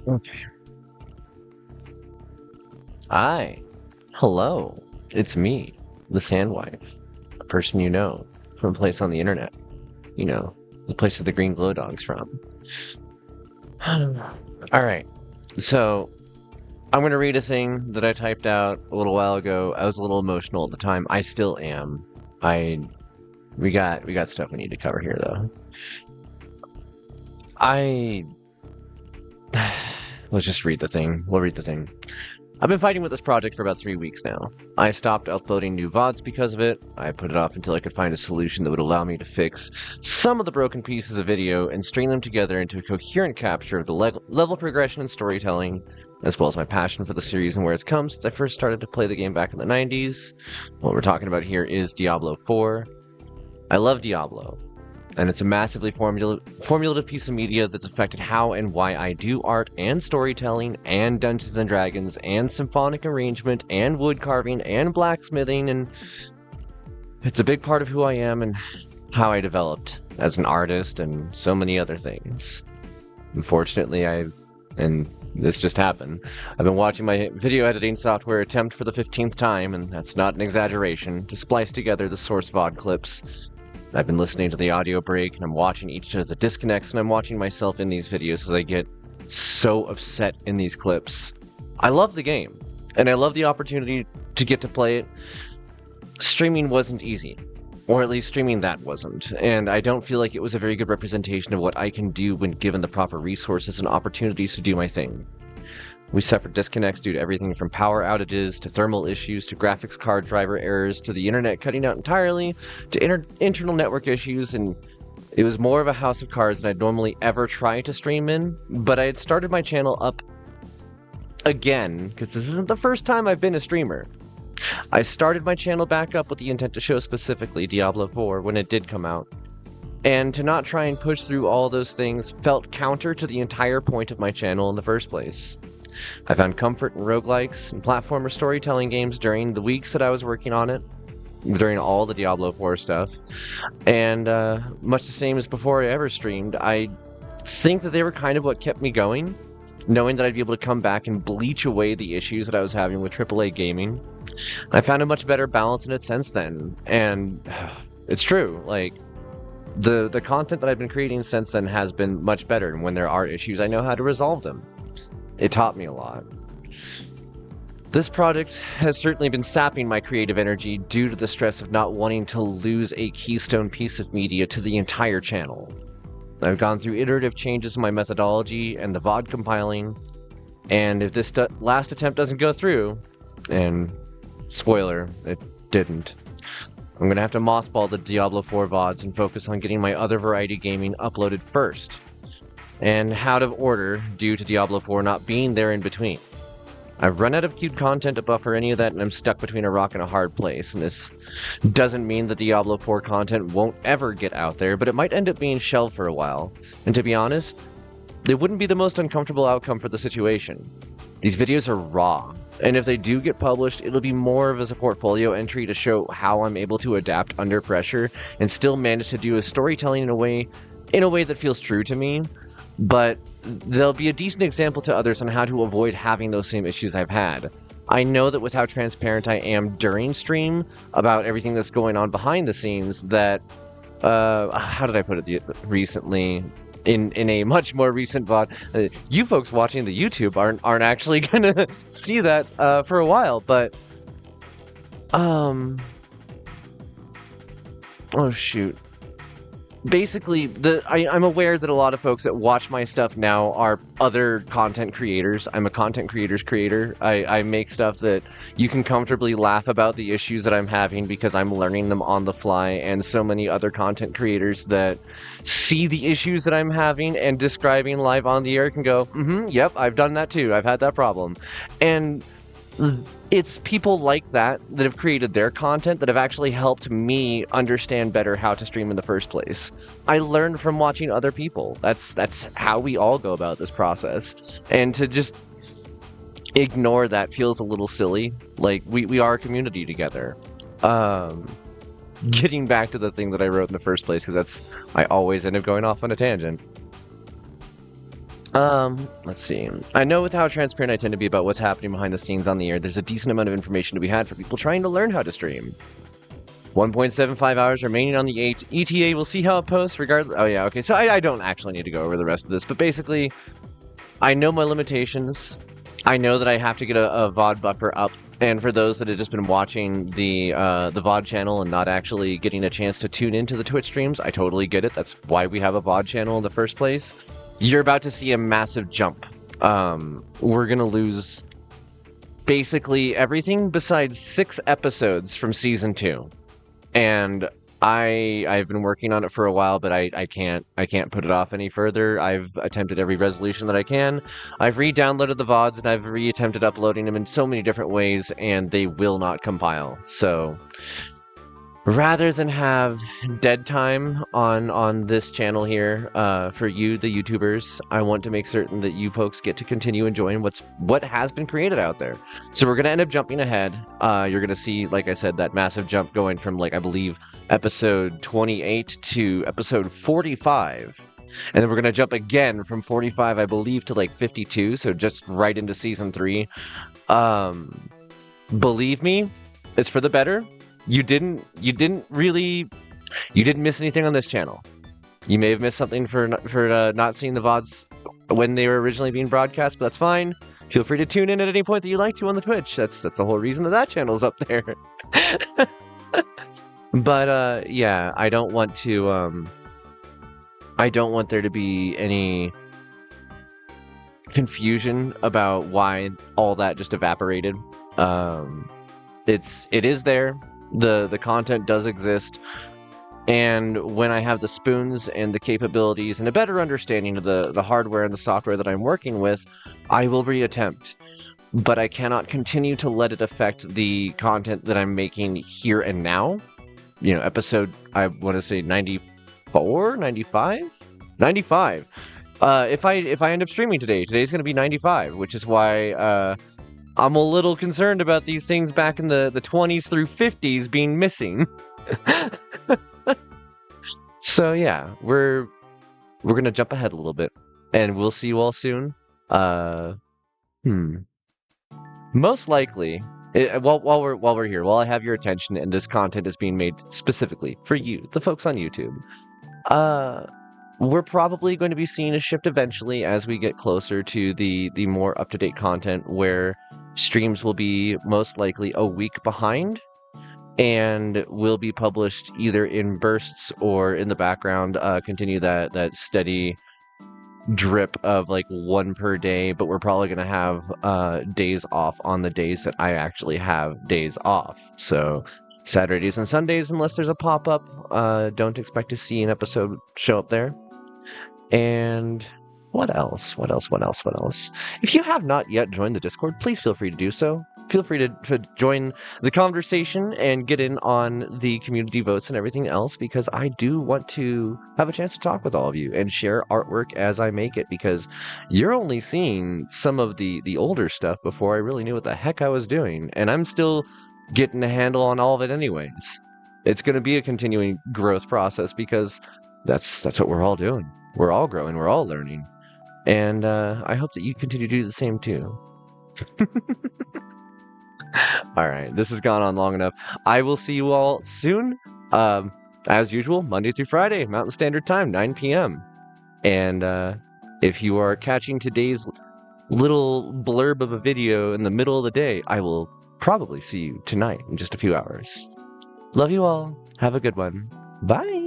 Okay. Hi. Hello. It's me, the Sandwife, a person you know from a place on the internet. You know, the place where the green glow dog's from. All right. So I'm gonna read a thing that I typed out a little while ago. I was a little emotional at the time. I still am. I we got stuff we need to cover here though. I let's just read the thing. We'll read the thing. I've been fighting with this project for about 3 weeks now. I stopped uploading new VODs because of it. I put it off until I could find a solution that would allow me to fix some of the broken pieces of video and string them together into a coherent capture of the level progression and storytelling, as well as my passion for the series and where it's come since I first started to play the game back in the 90s. What we're talking about here is Diablo 4. I love Diablo, and it's a massively formulative piece of media that's affected how and why I do art and storytelling and Dungeons and Dragons and symphonic arrangement and wood carving and blacksmithing, and it's a big part of who I am and how I developed as an artist and so many other things. Unfortunately, and this just happened. I've been watching my video editing software attempt for the 15th time, and that's not an exaggeration, to splice together the source VOD clips. I've been listening to the audio break, and I'm watching each of the disconnects, and I'm watching myself in these videos as I get so upset in these clips. I love the game, and I love the opportunity to get to play it. Streaming wasn't easy, or at least streaming that wasn't, and I don't feel like it was a very good representation of what I can do when given the proper resources and opportunities to do my thing. We suffered disconnects due to everything from power outages to thermal issues to graphics card driver errors to the internet cutting out entirely to internal network issues, and it was more of a house of cards than I'd normally ever try to stream in. But I had started my channel up again because this isn't the first time I've been a streamer. I started my channel back up with the intent to show specifically Diablo 4 when it did come out. And to not try and push through all those things felt counter to the entire point of my channel in the first place. I found comfort in roguelikes and platformer storytelling games during the weeks that I was working on it, during all the Diablo 4 stuff, and much the same as before I ever streamed, I think that they were kind of what kept me going, knowing that I'd be able to come back and bleach away the issues that I was having with AAA gaming. I found a much better balance in it since then, and it's true, like, the content that I've been creating since then has been much better, and when there are issues, I know how to resolve them. It taught me a lot. This project has certainly been sapping my creative energy due to the stress of not wanting to lose a keystone piece of media to the entire channel. I've gone through iterative changes in my methodology and the VOD compiling, and if this last attempt doesn't go through, and spoiler, it didn't, I'm gonna have to mothball the Diablo 4 VODs and focus on getting my other variety gaming uploaded first, and out of order due to Diablo 4 not being there in between. I've run out of queued content to buffer any of that, and I'm stuck between a rock and a hard place, and this doesn't mean that Diablo 4 content won't ever get out there, but it might end up being shelved for a while, and to be honest, it wouldn't be the most uncomfortable outcome for the situation. These videos are raw, and if they do get published, it'll be more of as a portfolio entry to show how I'm able to adapt under pressure and still manage to do a storytelling in a way that feels true to me, but they'll be a decent example to others on how to avoid having those same issues I've had. I know that with how transparent I am during stream about everything that's going on behind the scenes, that, how did I put it recently? In a much more recent VOD, you folks watching the YouTube aren't actually gonna see that for a while, but oh shoot. Basically, I'm aware that a lot of folks that watch my stuff now are other content creators. I'm a content creator's creator. I make stuff that you can comfortably laugh about the issues that I'm having because I'm learning them on the fly, and so many other content creators that see the issues that I'm having and describing live on the air can go, yep, I've done that too. I've had that problem. And it's people like that that have created their content that have actually helped me understand better how to stream in the first place. I learned from watching other people. That's how we all go about this process. And to just ignore that feels a little silly. Like, we are a community together. Getting back to the thing that I wrote in the first place, because I always end up going off on a tangent. Let's see. I know with how transparent I tend to be about what's happening behind the scenes on the air, there's a decent amount of information to be had for people trying to learn how to stream. 1.75 hours remaining on the ETA. We'll see how it posts regardless. Oh yeah, okay. So I don't actually need to go over the rest of this, but basically, I know my limitations. I know that I have to get a VOD buffer up. And for those that have just been watching the VOD channel and not actually getting a chance to tune into the Twitch streams, I totally get it. That's why we have a VOD channel in the first place. You're about to see a massive jump. We're gonna lose basically everything besides 6 episodes from season 2. And I've been working on it for a while, but I can't put it off any further. I've attempted every resolution that I can. I've re-downloaded the VODs and I've re-attempted uploading them in so many different ways, and they will not compile. So rather than have dead time on this channel here for you, the YouTubers, I want to make certain that you folks get to continue enjoying what has been created out there. So we're gonna end up jumping ahead. You're gonna see, like I said, that massive jump going from, like, I believe episode 28 to episode 45. And then we're gonna jump again from 45, I believe, to like 52, so just right into season 3. Believe me, it's for the better. You didn't miss anything on this channel. You may have missed something for not seeing the VODs when they were originally being broadcast, but that's fine. Feel free to tune in at any point that you like to on the Twitch. That's the whole reason that channel's up there. But yeah, I don't want there to be any confusion about why all that just evaporated. It is there. The content does exist, and when I have the spoons and the capabilities and a better understanding of the hardware and the software that I'm working with, I will reattempt. But I cannot continue to let it affect the content that I'm making here and now. You know, episode, I want to say 94, 95? 95. If I end up streaming today's going to be 95, which is why I'm a little concerned about these things back in the 20s through 50s being missing. So yeah, we're gonna jump ahead a little bit, and we'll see you all soon. Most likely, while we're here, while I have your attention, and this content is being made specifically for you, the folks on YouTube, we're probably going to be seeing a shift eventually as we get closer to the more up-to-date content, where streams will be most likely a week behind and will be published either in bursts or in the background, continue that steady drip of like 1 per day, but we're probably going to have days off on the days that I actually have days off. So Saturdays and Sundays, unless there's a pop-up, don't expect to see an episode show up there. And what else? If you have not yet joined the Discord, please feel free to do so. Feel free to join the conversation and get in on the community votes and everything else, because I do want to have a chance to talk with all of you and share artwork as I make it, because you're only seeing some of the older stuff before I really knew what the heck I was doing, and I'm still getting a handle on all of it anyways. It's going to be a continuing growth process, because that's what we're all doing. We're all growing, we're all learning. And I hope that you continue to do the same too. Alright, this has gone on long enough. I will see you all soon. As usual, Monday through Friday, Mountain Standard Time, 9 p.m. And if you are catching today's little blurb of a video in the middle of the day, I will probably see you tonight in just a few hours. Love you all. Have a good one. Bye.